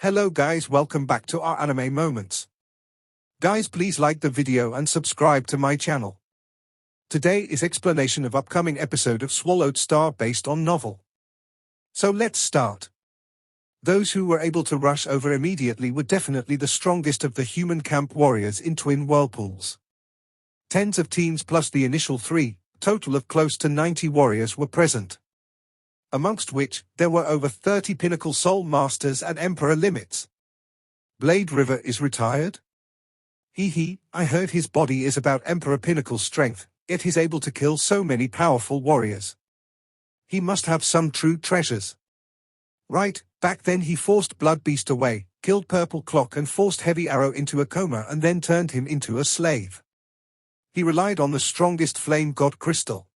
Hello guys, welcome back to our anime moments. Guys, please like the video and subscribe to my channel. Today is explanation of upcoming episode of Swallowed Star based on novel. So let's start. Those who were able to rush over immediately were definitely the strongest of the human camp warriors in twin whirlpools. Tens of teams plus the initial 3, total of close to 90 warriors were present. Amongst which, there were over 30 pinnacle soul masters at Emperor limits. Blade River is retired? I heard his body is about Emperor pinnacle strength, yet he's able to kill so many powerful warriors. He must have some true treasures. Right, back then he forced Blood Beast away, killed Purple Clock and forced Heavy Arrow into a coma and then turned him into a slave. He relied on the strongest flame god crystal.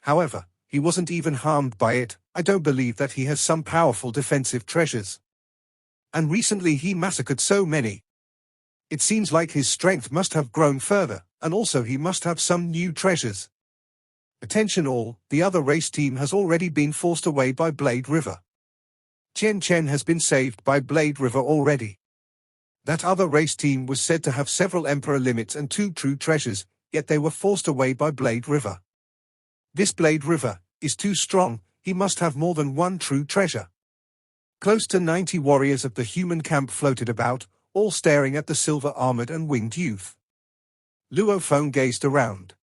However, he wasn't even harmed by it. I don't believe that he has some powerful defensive treasures. And recently he massacred so many. It seems like his strength must have grown further, and also he must have some new treasures. Attention all, the other race team has already been forced away by Blade River. Chen has been saved by Blade River already. That other race team was said to have several Emperor limits and 2 true treasures, yet they were forced away by Blade River. This Blade River is too strong, he must have more than 1 true treasure. Close to 90 warriors of the human camp floated about, all staring at the silver-armored and winged youth. Luo Feng gazed around.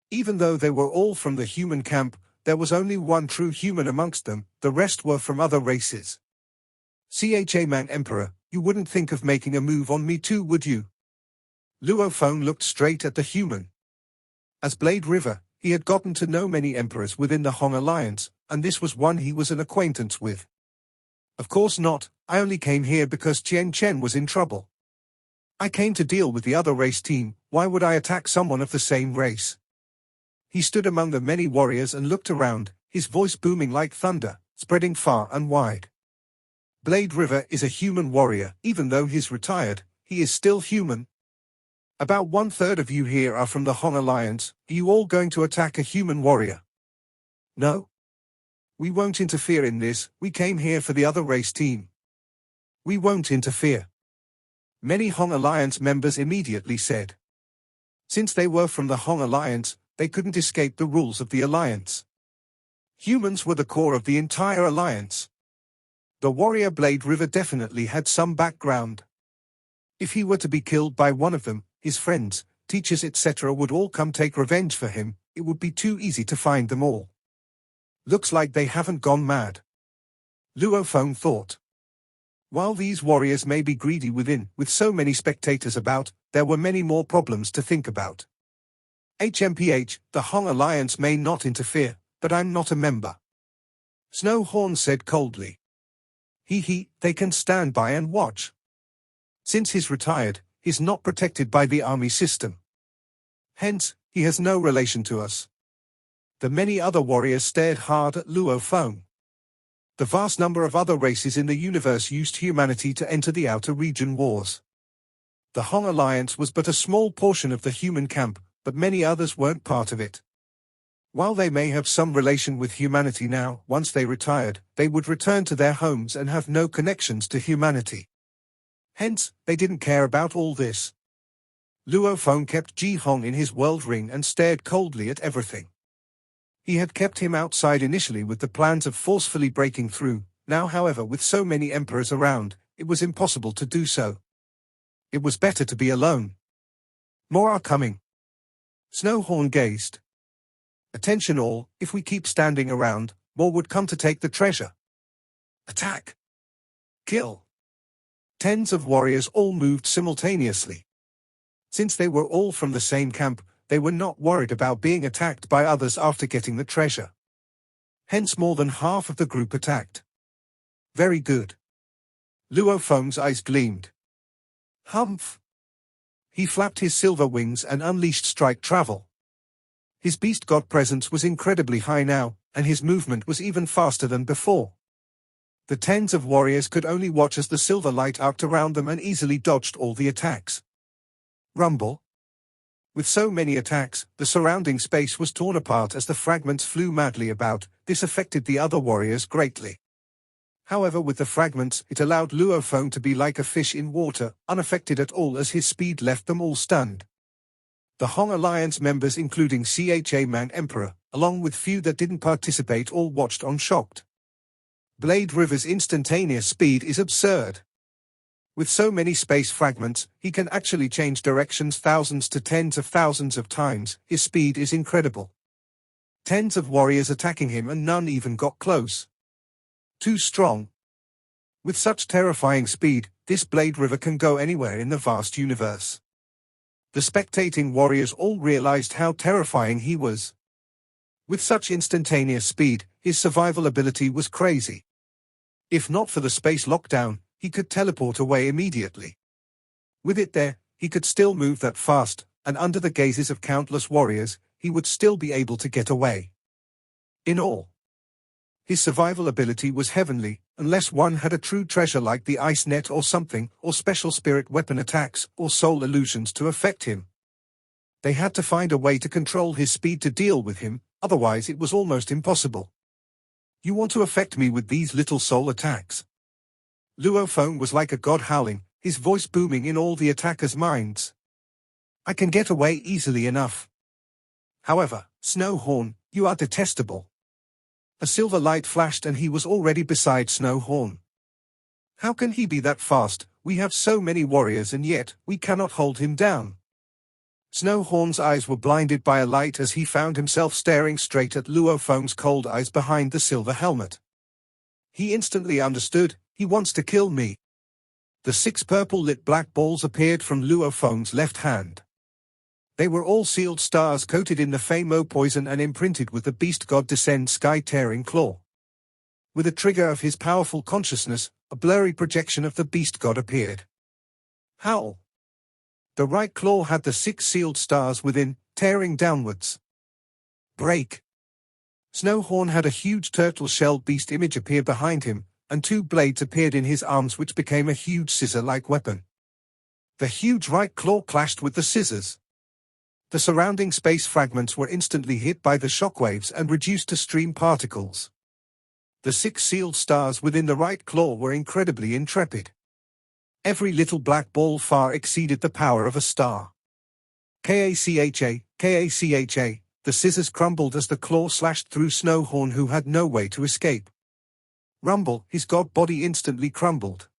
Even though they were all from the human camp, there was only 1 true human amongst them, the rest were from other races. Man Emperor, you wouldn't think of making a move on me too, would you? Luo Feng looked straight at the human. As Blade River, he had gotten to know many emperors within the Hong Alliance, and this was one he was an acquaintance with. Of course not, I only came here because Chen was in trouble. I came to deal with the other race team, why would I attack someone of the same race? He stood among the many warriors and looked around, his voice booming like thunder, spreading far and wide. Blade River is a human warrior, even though he's retired, he is still human. About 1/3 of you here are from the Hong Alliance. Are you all going to attack a human warrior? No. We won't interfere in this, we came here for the other race team. We won't interfere. Many Hong Alliance members immediately said. Since they were from the Hong Alliance, they couldn't escape the rules of the Alliance. Humans were the core of the entire Alliance. The warrior Blade River definitely had some background. If he were to be killed by one of them, his friends, teachers etc. would all come take revenge for him, it would be too easy to find them all. Looks like they haven't gone mad. Luo Feng thought. While these warriors may be greedy within, with so many spectators about, there were many more problems to think about. HMPH, the Hong Alliance may not interfere, but I'm not a member. Snowhorn said coldly. They can stand by and watch. Since he's retired, he's not protected by the army system. Hence, he has no relation to us. The many other warriors stared hard at Luo Feng. The vast number of other races in the universe used humanity to enter the outer region wars. The Hong Alliance was but a small portion of the human camp, but many others weren't part of it. While they may have some relation with humanity now, once they retired, they would return to their homes and have no connections to humanity. Hence, they didn't care about all this. Luo Feng kept Ji Hong in his world ring and stared coldly at everything. He had kept him outside initially with the plans of forcefully breaking through, now however with so many emperors around, it was impossible to do so. It was better to be alone. More are coming. Snowhorn gazed. Attention all, if we keep standing around, more would come to take the treasure. Attack! Kill! Tens of warriors all moved simultaneously. Since they were all from the same camp, they were not worried about being attacked by others after getting the treasure. Hence more than half of the group attacked. Very good. Luo Feng's eyes gleamed. Humph! He flapped his silver wings and unleashed strike travel. His beast god presence was incredibly high now, and his movement was even faster than before. The tens of warriors could only watch as the silver light arced around them and easily dodged all the attacks. Rumble. With so many attacks, the surrounding space was torn apart as the fragments flew madly about. This affected the other warriors greatly. However, with the fragments, it allowed Luo Feng to be like a fish in water, unaffected at all as his speed left them all stunned. The Hong Alliance members including Cha Man Emperor, along with few that didn't participate, all watched on shocked. Blade River's instantaneous speed is absurd. With so many space fragments, he can actually change directions thousands to tens of thousands of times. His speed is incredible. Tens of warriors attacking him and none even got close. Too strong. With such terrifying speed, this Blade River can go anywhere in the vast universe. The spectating warriors all realized how terrifying he was. With such instantaneous speed, his survival ability was crazy. If not for the space lockdown, he could teleport away immediately. With it there, he could still move that fast, and under the gazes of countless warriors, he would still be able to get away. In all, his survival ability was heavenly, unless one had a true treasure like the ice net or something, or special spirit weapon attacks, or soul illusions to affect him. They had to find a way to control his speed to deal with him, otherwise it was almost impossible. You want to affect me with these little soul attacks? Luo Feng was like a god howling, his voice booming in all the attackers' minds. I can get away easily enough. However, Snowhorn, you are detestable. A silver light flashed and he was already beside Snowhorn. How can he be that fast? We have so many warriors and yet, we cannot hold him down. Snowhorn's eyes were blinded by a light as he found himself staring straight at Luo Feng's cold eyes behind the silver helmet. He instantly understood, he wants to kill me. The 6 purple-lit black balls appeared from Luo Feng's left hand. They were all sealed stars coated in the Famo poison and imprinted with the beast god Descend sky-tearing claw. With a trigger of his powerful consciousness, a blurry projection of the beast god appeared. Howl! The right claw had the 6 sealed stars within, tearing downwards. Break! Snowhorn had a huge turtle-shelled beast image appear behind him, and 2 blades appeared in his arms which became a huge scissor-like weapon. The huge right claw clashed with the scissors. The surrounding space fragments were instantly hit by the shockwaves and reduced to stream particles. The 6 sealed stars within the right claw were incredibly intrepid. Every little black ball far exceeded the power of a star. Kacha, Kacha, the scissors crumbled as the claw slashed through Snowhorn who had no way to escape. Rumble, his god body instantly crumbled.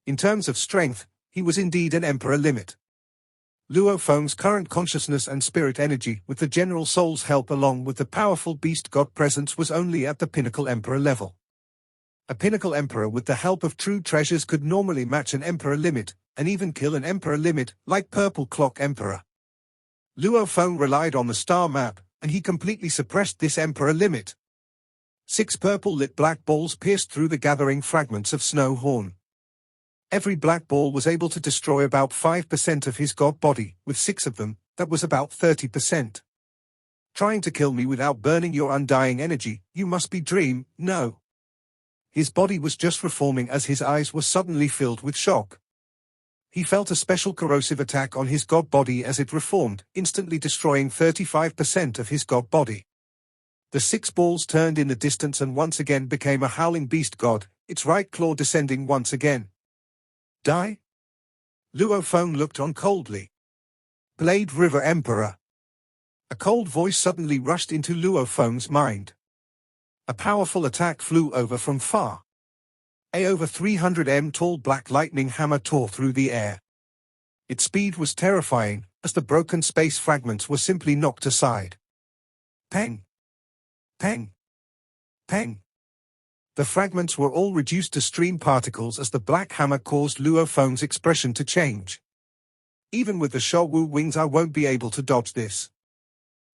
In terms of strength, he was indeed an emperor limit. Luo Feng's current consciousness and spirit energy, with the general soul's help along with the powerful beast god presence, was only at the pinnacle emperor level. A pinnacle emperor with the help of true treasures could normally match an emperor limit, and even kill an emperor limit, like Purple Clock Emperor. Luo Feng relied on the star map, and he completely suppressed this emperor limit. 6 purple-lit black balls pierced through the gathering fragments of Snowhorn. Every black ball was able to destroy about 5% of his god body, with 6 of them, that was about 30%. Trying to kill me without burning your undying energy, you must be dream, no. His body was just reforming as his eyes were suddenly filled with shock. He felt a special corrosive attack on his god body as it reformed, instantly destroying 35% of his god body. The 6 balls turned in the distance and once again became a howling beast god, its right claw descending once again. Die? Luo Feng looked on coldly. Blade River Emperor. A cold voice suddenly rushed into Luo Feng's mind. A powerful attack flew over from far. A over 300 m tall black lightning hammer tore through the air. Its speed was terrifying, as the broken space fragments were simply knocked aside. Peng! Peng! Peng! The fragments were all reduced to stream particles as the black hammer caused Luo Feng's expression to change. Even with the Shou wings I won't be able to dodge this.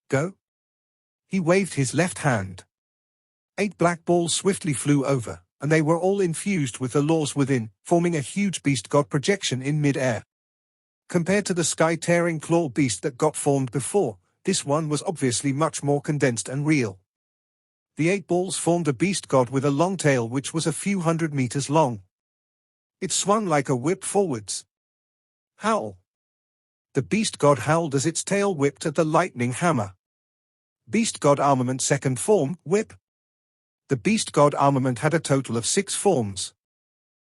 Go? He waved his left hand. 8 black balls swiftly flew over, and they were all infused with the laws within, forming a huge beast god projection in mid-air. Compared to the sky-tearing claw beast that got formed before, this one was obviously much more condensed and real. The 8 balls formed a beast god with a long tail which was a few hundred meters long. It swung like a whip forwards. Howl! The beast god howled as its tail whipped at the lightning hammer. Beast god armament second form, whip. The Beast God armament had a total of 6 forms.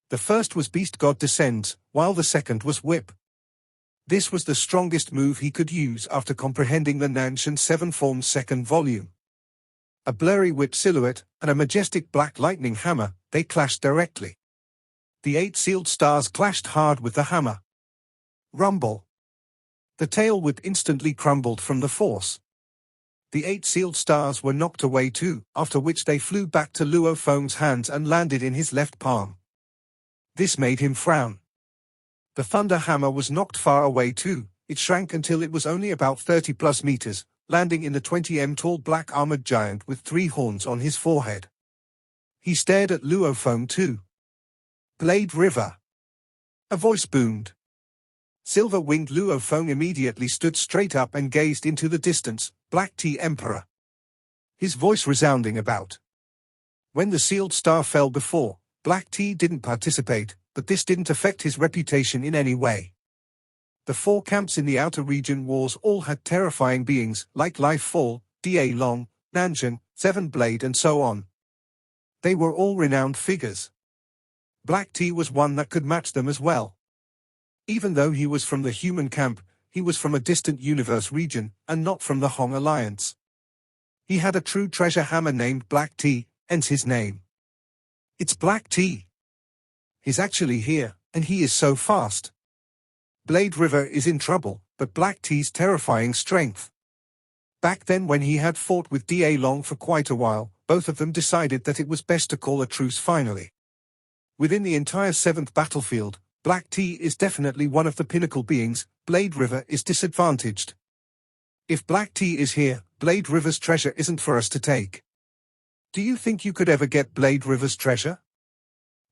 The first was Beast God Descends, while the second was Whip. This was the strongest move he could use after comprehending the Nanshan 7 Forms second volume. A blurry whip silhouette and a majestic black lightning hammer, they clashed directly. The 8 sealed stars clashed hard with the hammer. Rumble. The tail whip instantly crumbled from the force. The 8 sealed stars were knocked away too, after which they flew back to Luo Feng's hands and landed in his left palm. This made him frown. The thunder hammer was knocked far away too. It shrank until it was only about 30+ meters, landing in the 20 m tall black armored giant with 3 horns on his forehead. He stared at Luo Feng too. Blade River. A voice boomed. Silver-winged Luo Feng immediately stood straight up and gazed into the distance, Black Tea Emperor. His voice resounding about. When the sealed star fell before, Black Tea didn't participate, but this didn't affect his reputation in any way. The 4 camps in the outer region wars all had terrifying beings like Life Fall, Da Long, Nanshan, Seven Blade and so on. They were all renowned figures. Black Tea was one that could match them as well. Even though he was from the human camp, he was from a distant universe region, and not from the Hong Alliance. He had a true treasure hammer named Black Tea, hence his name. It's Black Tea. He's actually here, and he is so fast. Blade River is in trouble, but Black Tea's terrifying strength. Back then when he had fought with Da Long for quite a while, both of them decided that it was best to call a truce finally. Within the entire 7th battlefield, Black Tea is definitely one of the pinnacle beings. Blade River is disadvantaged. If Black Tea is here, Blade River's treasure isn't for us to take. Do you think you could ever get Blade River's treasure?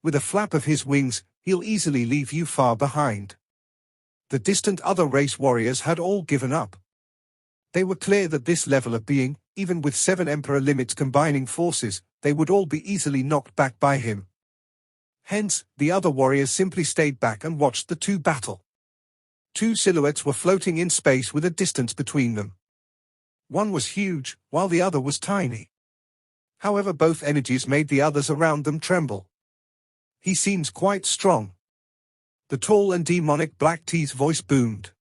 With a flap of his wings, he'll easily leave you far behind. The distant other race warriors had all given up. They were clear that this level of being, even with 7 Emperor limits combining forces, they would all be easily knocked back by him. Hence, the other warriors simply stayed back and watched the 2 battle. 2 silhouettes were floating in space with a distance between them. One was huge, while the other was tiny. However, both energies made the others around them tremble. He seems quite strong. The tall and demonic Black Tea's voice boomed.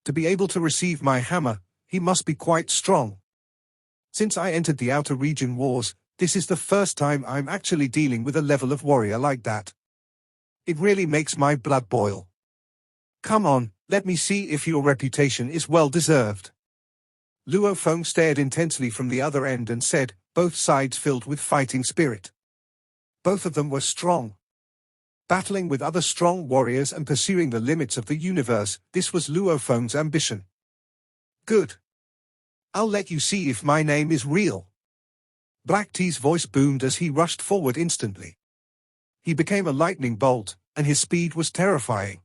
To be able to receive my hammer, he must be quite strong. Since I entered the outer region wars, this is the first time I'm actually dealing with a level of warrior like that. It really makes my blood boil. Come on, let me see if your reputation is well deserved. Luo Feng stared intensely from the other end and said, both sides filled with fighting spirit. Both of them were strong. Battling with other strong warriors and pursuing the limits of the universe, this was Luo Feng's ambition. Good. I'll let you see if my name is real. Black Tea's voice boomed as he rushed forward instantly. He became a lightning bolt, and his speed was terrifying.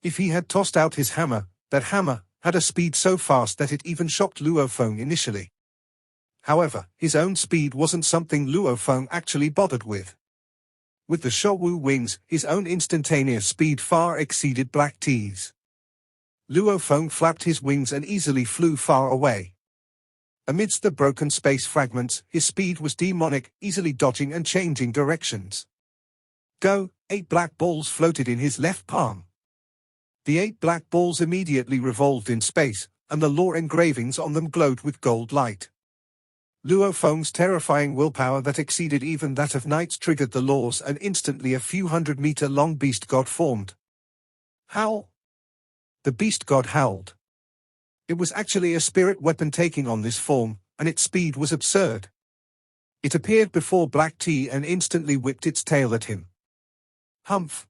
If he had tossed out his hammer, that hammer had a speed so fast that it even shocked Luo Feng initially. However, his own speed wasn't something Luo Feng actually bothered with. With the Shouwu wings, his own instantaneous speed far exceeded Black Tea's. Luo Feng flapped his wings and easily flew far away. Amidst the broken space fragments, his speed was demonic, easily dodging and changing directions. Go! 8 black balls floated in his left palm. The 8 black balls immediately revolved in space, and the lore engravings on them glowed with gold light. Luo Feng's terrifying willpower that exceeded even that of knights triggered the laws, and instantly a few 100-meter-long beast god formed. Howl! The beast god howled. It was actually a spirit weapon taking on this form, and its speed was absurd. It appeared before Black Tea and instantly whipped its tail at him. Humph!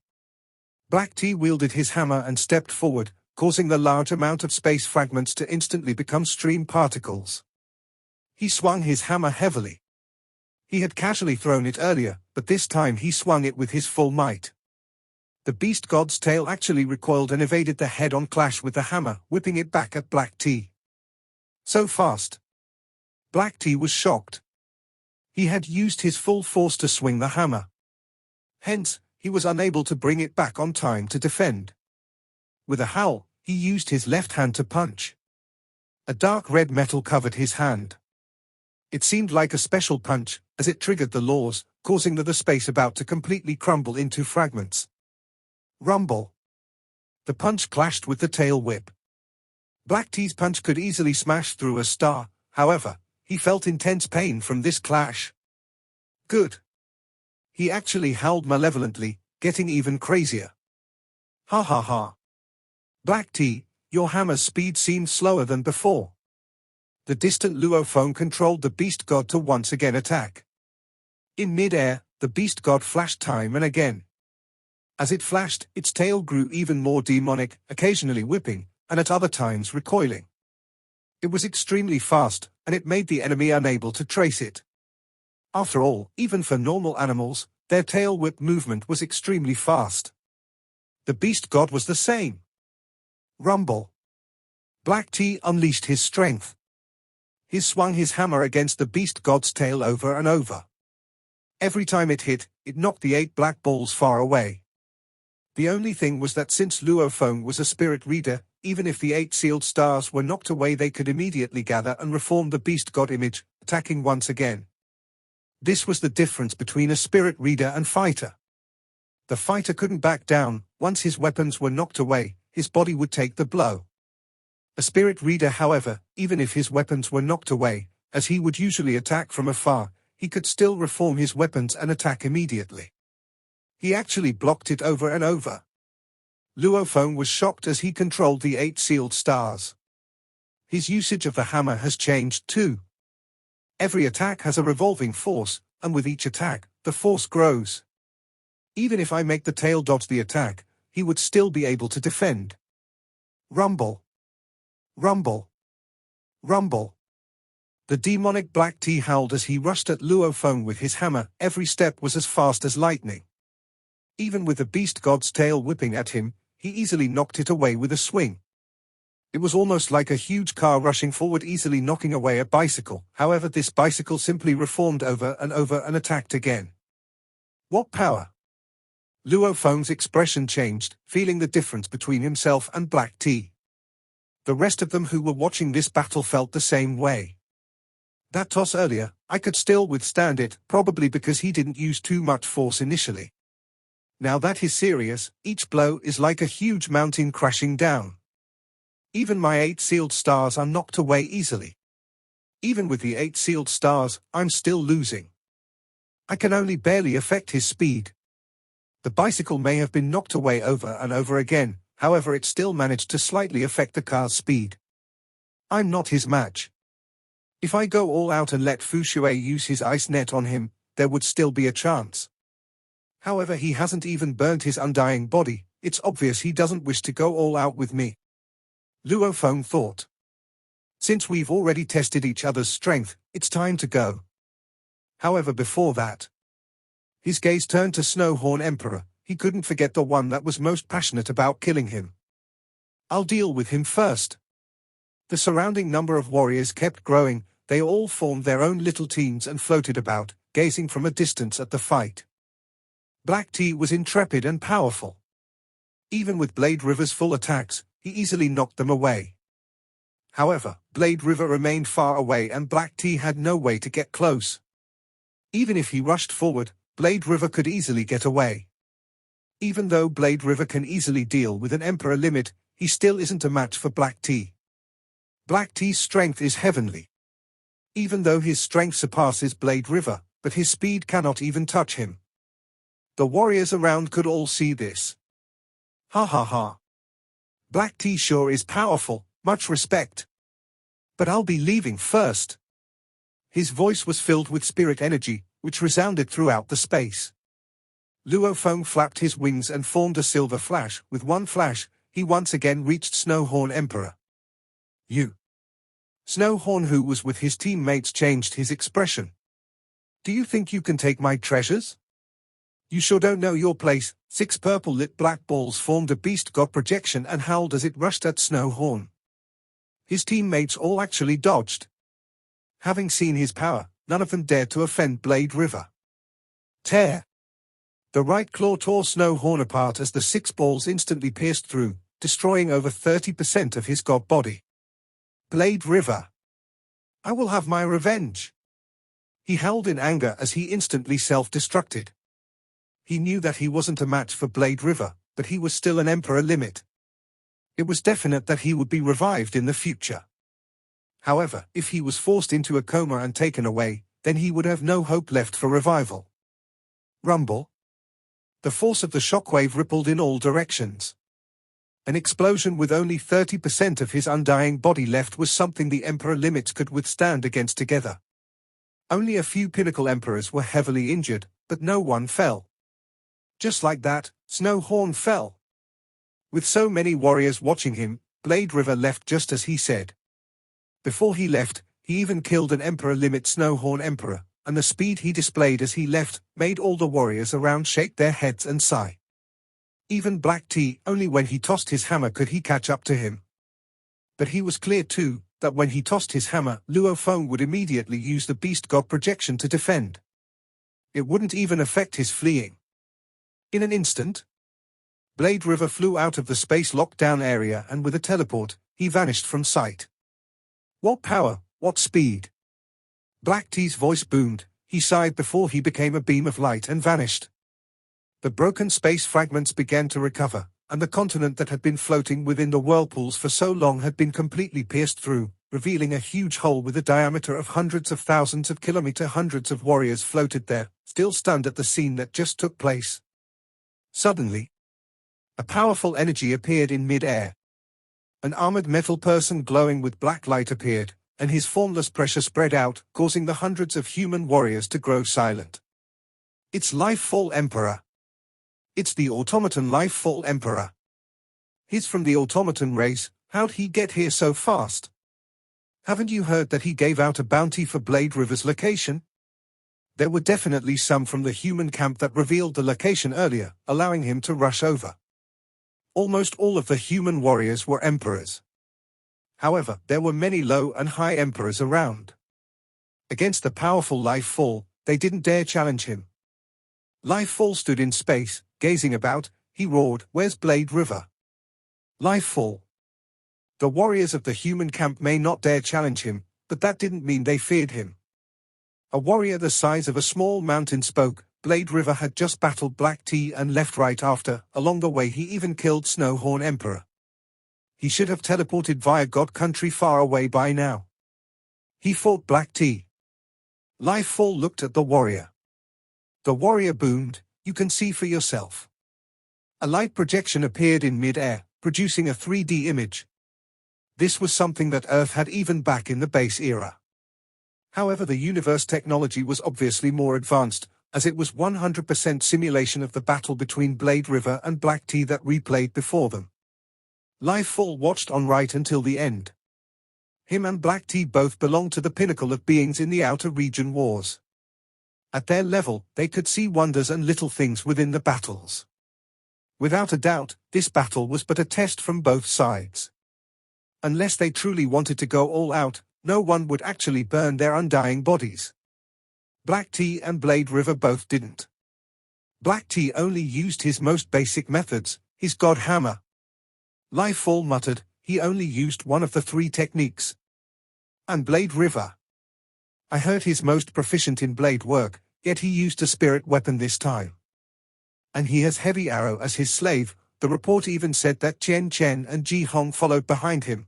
Black Tea wielded his hammer and stepped forward, causing the large amount of space fragments to instantly become stream particles. He swung his hammer heavily. He had casually thrown it earlier, but this time he swung it with his full might. The beast god's tail actually recoiled and evaded the head-on clash with the hammer, whipping it back at Black Tea. So fast. Black Tea was shocked. He had used his full force to swing the hammer. Hence, he was unable to bring it back on time to defend. With a howl, he used his left hand to punch. A dark red metal covered his hand. It seemed like a special punch, as it triggered the laws, causing the space about to completely crumble into fragments. Rumble. The punch clashed with the tail whip. Black T's punch could easily smash through a star, however, he felt intense pain from this clash. Good. He actually howled malevolently, getting even crazier. Ha ha ha. Black T, your hammer's speed seemed slower than before. The distant Luophone controlled the beast god to once again attack. In mid-air, the beast god flashed time and again. As it flashed, its tail grew even more demonic, occasionally whipping, and at other times recoiling. It was extremely fast, and it made the enemy unable to trace it. After all, even for normal animals, their tail whip movement was extremely fast. The beast god was the same. Rumble. Black T unleashed his strength. He swung his hammer against the beast god's tail over and over. Every time it hit, it knocked the 8 black balls far away. The only thing was that since Luophone was a spirit reader, even if the 8 sealed stars were knocked away, they could immediately gather and reform the beast god image, attacking once again. This was the difference between a spirit reader and fighter. The fighter couldn't back down. Once his weapons were knocked away, his body would take the blow. A spirit reader, however, even if his weapons were knocked away, as he would usually attack from afar, he could still reform his weapons and attack immediately. He actually blocked it over and over. Luophone was shocked as he controlled the 8 sealed stars. His usage of the hammer has changed too. Every attack has a revolving force, and with each attack, the force grows. Even if I make the tail dodge the attack, he would still be able to defend. Rumble. Rumble. Rumble. The demonic Black T howled as he rushed at Luophone with his hammer. Every step was as fast as lightning. Even with the beast god's tail whipping at him, he easily knocked it away with a swing. It was almost like a huge car rushing forward, easily knocking away a bicycle. However, this bicycle simply reformed over and attacked again. What power! Luophone's expression changed, feeling the difference between himself and Black T. The rest of them who were watching this battle felt the same way. That toss earlier, I could still withstand it, probably because he didn't use too much force initially. Now that is serious, each blow is like a huge mountain crashing down. Even my 8 sealed stars are knocked away easily. Even with the 8 sealed stars, I'm still losing. I can only barely affect his speed. The bicycle may have been knocked away over and over again, however it still managed to slightly affect the car's speed. I'm not his match. If I go all out and let Fu Shui use his ice net on him, there would still be a chance. However, he hasn't even burnt his undying body. It's obvious he doesn't wish to go all out with me. Luophone thought. Since we've already tested each other's strength, it's time to go. However, before that, his gaze turned to Snowhorn Emperor. He couldn't forget the one that was most passionate about killing him. I'll deal with him first. The surrounding number of warriors kept growing. They all formed their own little teams and floated about, gazing from a distance at the fight. Black T was intrepid and powerful. Even with Blade River's full attacks, he easily knocked them away. However, Blade River remained far away and Black T had no way to get close. Even if he rushed forward, Blade River could easily get away. Even though Blade River can easily deal with an Emperor limit, he still isn't a match for Black T. Black T's strength is heavenly. Even though his strength surpasses Blade River, but his speed cannot even touch him. The warriors around could all see this. Ha ha ha. Black T sure is powerful, much respect. But I'll be leaving first. His voice was filled with spirit energy, which resounded throughout the space. Luophone flapped his wings and formed a silver flash. With one flash, he once again reached Snowhorn Emperor. You. Snowhorn, who was with his teammates, changed his expression. Do you think you can take my treasures? You sure don't know your place. 6 purple-lit black balls formed a beast god projection and howled as it rushed at Snowhorn. His teammates all actually dodged. Having seen his power, none of them dared to offend Blade River. Tear! The right claw tore Snowhorn apart as the 6 balls instantly pierced through, destroying over 30% of his god body. Blade River. I will have my revenge. He howled in anger as he instantly self-destructed. He knew that he wasn't a match for Blade River, but he was still an Emperor limit. It was definite that he would be revived in the future. However, if he was forced into a coma and taken away, then he would have no hope left for revival. Rumble. The force of the shockwave rippled in all directions. An explosion with only 30% of his undying body left was something the Emperor limits could withstand against together. Only a few pinnacle Emperors were heavily injured, but no one fell. Just like that, Snowhorn fell. With so many warriors watching him, Blade River left just as he said. Before he left, he even killed an Emperor limit Snowhorn Emperor, and the speed he displayed as he left made all the warriors around shake their heads and sigh. Even Black T, only when he tossed his hammer could he catch up to him. But he was clear too, that when he tossed his hammer, Luo Feng would immediately use the Beast God projection to defend. It wouldn't even affect his fleeing. In an instant, Blade River flew out of the space lockdown area and with a teleport, he vanished from sight. What power, what speed! Black T's voice boomed, he sighed before he became a beam of light and vanished. The broken space fragments began to recover, and the continent that had been floating within the whirlpools for so long had been completely pierced through, revealing a huge hole with a diameter of hundreds of thousands of kilometers. Hundreds of warriors floated there, still stunned at the scene that just took place. Suddenly, a powerful energy appeared in mid-air. An armored metal person glowing with black light appeared, and his formless pressure spread out, causing the hundreds of human warriors to grow silent. It's Lifefall Emperor. It's the automaton Lifefall Emperor. He's from the automaton race. How'd he get here so fast? Haven't you heard that he gave out a bounty for Blade River's location? There were definitely some from the human camp that revealed the location earlier, allowing him to rush over. Almost all of the human warriors were emperors. However, there were many low and high emperors around. Against the powerful Lifefall, they didn't dare challenge him. Lifefall stood in space, gazing about. He roared, "Where's Blade River?" Lifefall. The warriors of the human camp may not dare challenge him, but that didn't mean they feared him. A warrior the size of a small mountain spoke. Blade River had just battled Black T and left right after. Along the way he even killed Snowhorn Emperor. He should have teleported via God Country far away by now. He fought Black T. Lifefall looked at the warrior. The warrior boomed, "You can see for yourself." A light projection appeared in mid-air, producing a 3D image. This was something that Earth had even back in the base era. However, the universe technology was obviously more advanced, as it was 100% simulation of the battle between Blade River and Black T that replayed before them. Lifefall watched on right until the end. Him and Black T both belonged to the pinnacle of beings in the outer region wars. At their level, they could see wonders and little things within the battles. Without a doubt, this battle was but a test from both sides. Unless they truly wanted to go all out, no one would actually burn their undying bodies. Black T and Blade River both didn't. Black T only used his most basic methods, his God Hammer. Lifefall muttered, he only used one of the 3 techniques. And Blade River. I heard he's most proficient in blade work, yet he used a spirit weapon this time. And he has Heavy Arrow as his slave. The report even said that Chen Chen and Ji Hong followed behind him.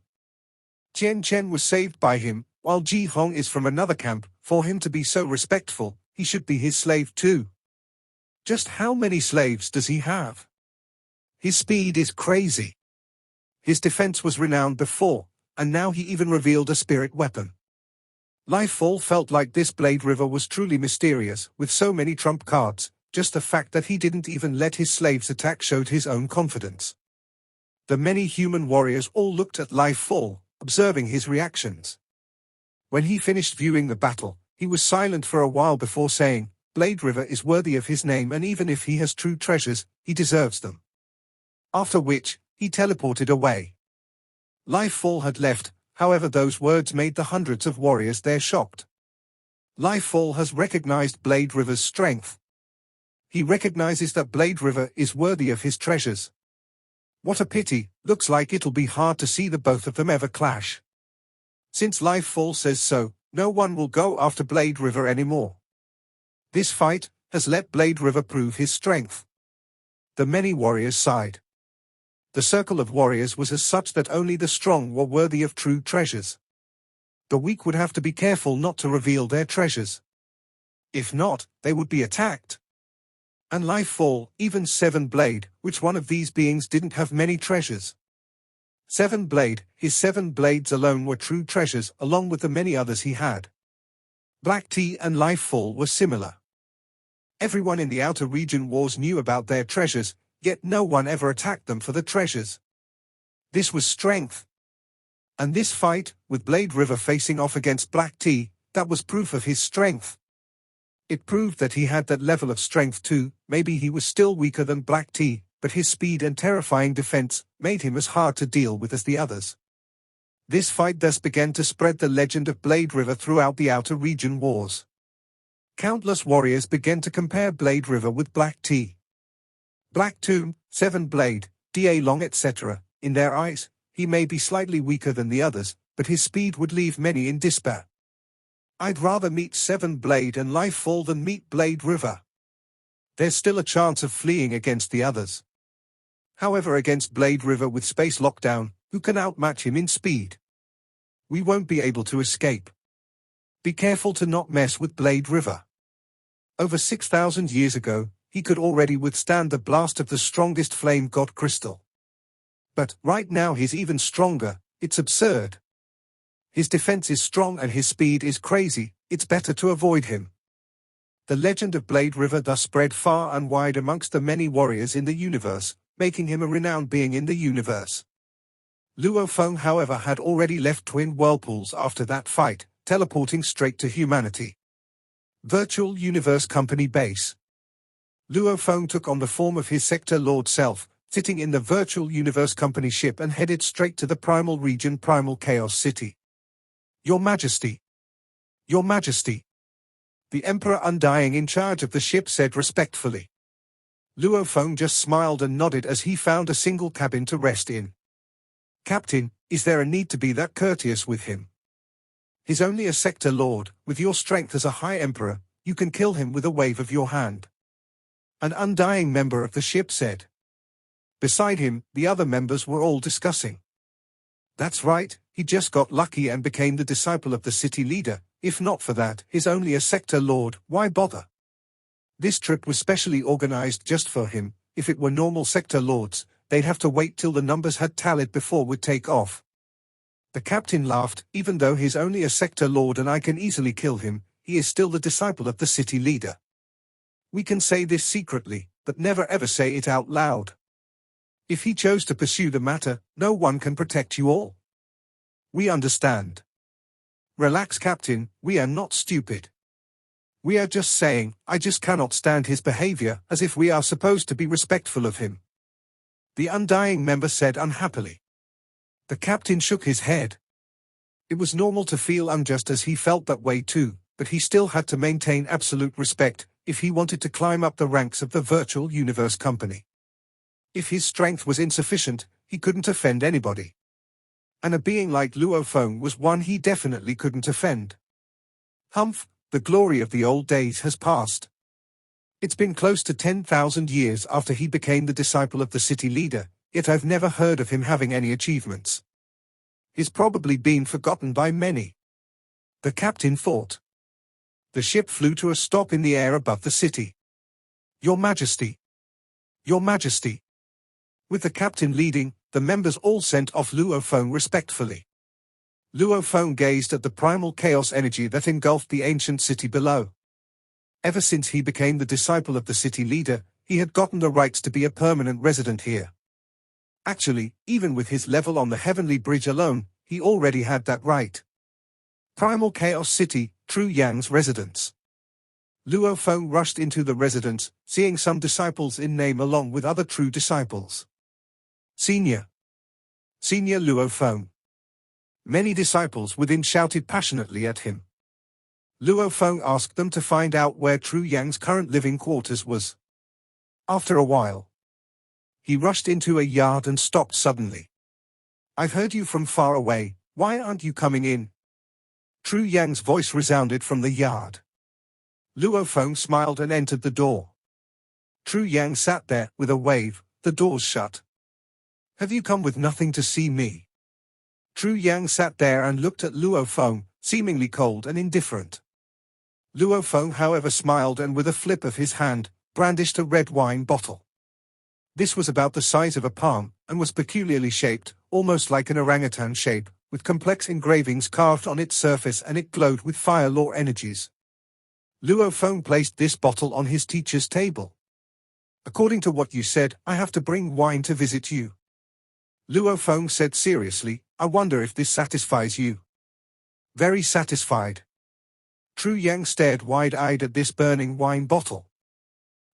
Chen Chen was saved by him, while Ji Hong is from another camp. For him to be so respectful, he should be his slave too. Just how many slaves does he have? His speed is crazy. His defense was renowned before, and now he even revealed a spirit weapon. Lifefall felt like this Blade River was truly mysterious, with so many trump cards. Just the fact that he didn't even let his slaves attack showed his own confidence. The many human warriors all looked at Lifefall, observing his reactions. When he finished viewing the battle, he was silent for a while before saying, "Blade River is worthy of his name, and even if he has true treasures, he deserves them." After which, he teleported away. Lifefall had left, however those words made the hundreds of warriors there shocked. Lifefall has recognized Blade River's strength. He recognizes that Blade River is worthy of his treasures. What a pity, looks like it'll be hard to see the both of them ever clash. Since Lifefall says so, No one will go after Blade River anymore. This fight has let Blade River prove his strength. The many warriors sighed. The circle of warriors was as such that only the strong were worthy of true treasures. The weak would have to be careful not to reveal their treasures. If not, they would be attacked. And life fall, even Seven Blade, which one of these beings didn't have many treasures. Seven Blade, his 7 blades alone were true treasures, along with the many others he had. Black Tea and Lifefall were similar. Everyone in the outer region wars knew about their treasures, yet no one ever attacked them for the treasures. This was strength. And this fight, with Blade River facing off against Black Tea, that was proof of his strength. It proved that he had that level of strength too. Maybe he was still weaker than Black Tea, but his speed and terrifying defense made him as hard to deal with as the others. This fight thus began to spread the legend of Blade River throughout the outer region wars. Countless warriors began to compare Blade River with Black Tea. Black Tomb, 7 Blade, Da Long etc., in their eyes, he may be slightly weaker than the others, but his speed would leave many in despair. I'd rather meet 7 Blade and Lifefall than meet Blade River. There's still a chance of fleeing against the others. However, against Blade River with space lockdown, who can outmatch him in speed? We won't be able to escape. Be careful to not mess with Blade River. Over 6,000 years ago, he could already withstand the blast of the strongest flame god crystal. But right now he's even stronger. It's absurd. His defense is strong and his speed is crazy. It's better to avoid him. The legend of Blade River thus spread far and wide amongst the many warriors in the universe, making him a renowned being in the universe. Luo Feng, however, had already left Twin Whirlpools after that fight, teleporting straight to humanity. Virtual Universe Company Base. Luo Feng took on the form of his Sector Lord self, sitting in the Virtual Universe Company ship and headed straight to the Primal Region Primal Chaos City. Your Majesty. Your Majesty. The Emperor Undying in charge of the ship said respectfully. Luo Feng just smiled and nodded as he found a single cabin to rest in. Captain, is there a need to be that courteous with him? He's only a Sector Lord. With your strength as a High Emperor, you can kill him with a wave of your hand. An Undying member of the ship said. Beside him, the other members were all discussing. That's right, he just got lucky and became the disciple of the city leader. If not for that, he's only a Sector Lord. Why bother? This trip was specially organized just for him. If it were normal Sector Lords, they'd have to wait till the numbers had tallied before we'd take off. The captain laughed. Even though he's only a Sector Lord and I can easily kill him, he is still the disciple of the city leader. We can say this secretly, but never ever say it out loud. If he chose to pursue the matter, no one can protect you all. We understand. Relax, Captain, we are not stupid. We are just saying, I just cannot stand his behavior, as if we are supposed to be respectful of him. The Undying member said unhappily. The captain shook his head. It was normal to feel unjust as he felt that way too, but he still had to maintain absolute respect if he wanted to climb up the ranks of the Virtual Universe Company. If his strength was insufficient, he couldn't offend anybody. And a being like Luo Feng was one he definitely couldn't offend. Humph, the glory of the old days has passed. It's been close to 10,000 years after he became the disciple of the city leader, yet I've never heard of him having any achievements. He's probably been forgotten by many. The captain thought. The ship flew to a stop in the air above the city. Your Majesty. Your Majesty. With the captain leading, the members all sent off Luo Feng respectfully. Luo Feng gazed at the primal chaos energy that engulfed the ancient city below. Ever since he became the disciple of the city leader, he had gotten the rights to be a permanent resident here. Actually, even with his level on the Heavenly Bridge alone, he already had that right. Primal Chaos City, True Yang's residence. Luo Feng rushed into the residence, seeing some disciples in name along with other true disciples. Senior Luo Feng. Many disciples within shouted passionately at him. Luo Feng asked them to find out where True Yang's current living quarters was. After a while, he rushed into a yard and stopped suddenly. I've heard you from far away, why aren't you coming in? Tru Yang's voice resounded from the yard. Luo Feng smiled and entered the door. Tru Yang sat there, with a wave, the doors shut. Have you come with nothing to see me? Tru Yang sat there and looked at Luo Feng, seemingly cold and indifferent. Luo Feng, however, smiled and with a flip of his hand, brandished a red wine bottle. This was about the size of a palm, and was peculiarly shaped, almost like an orangutan shape, with complex engravings carved on its surface, and it glowed with fire law energies. Luo Feng placed this bottle on his teacher's table. According to what you said, I have to bring wine to visit you. Luo Feng said seriously, I wonder if this satisfies you. Very satisfied. Tru Yang stared wide-eyed at this burning wine bottle.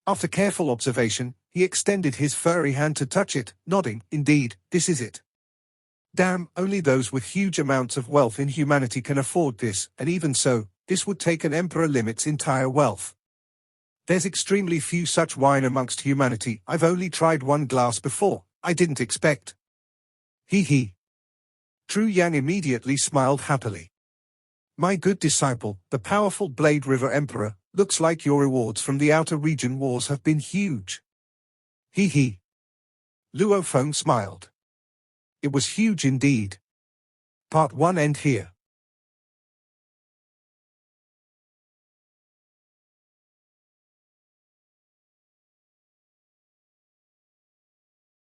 After careful observation, he extended his furry hand to touch it, nodding, indeed, this is it. Damn, only those with huge amounts of wealth in humanity can afford this, and even so, this would take an emperor limit's entire wealth. There's extremely few such wine amongst humanity. I've only tried one glass before. I didn't expect. Hee hee. Tru Yang immediately smiled happily. My good disciple, the powerful Blade River Emperor, looks like your rewards from the outer region wars have been huge. Hee hee. Luo Feng smiled. It was huge indeed. Part 1 end here.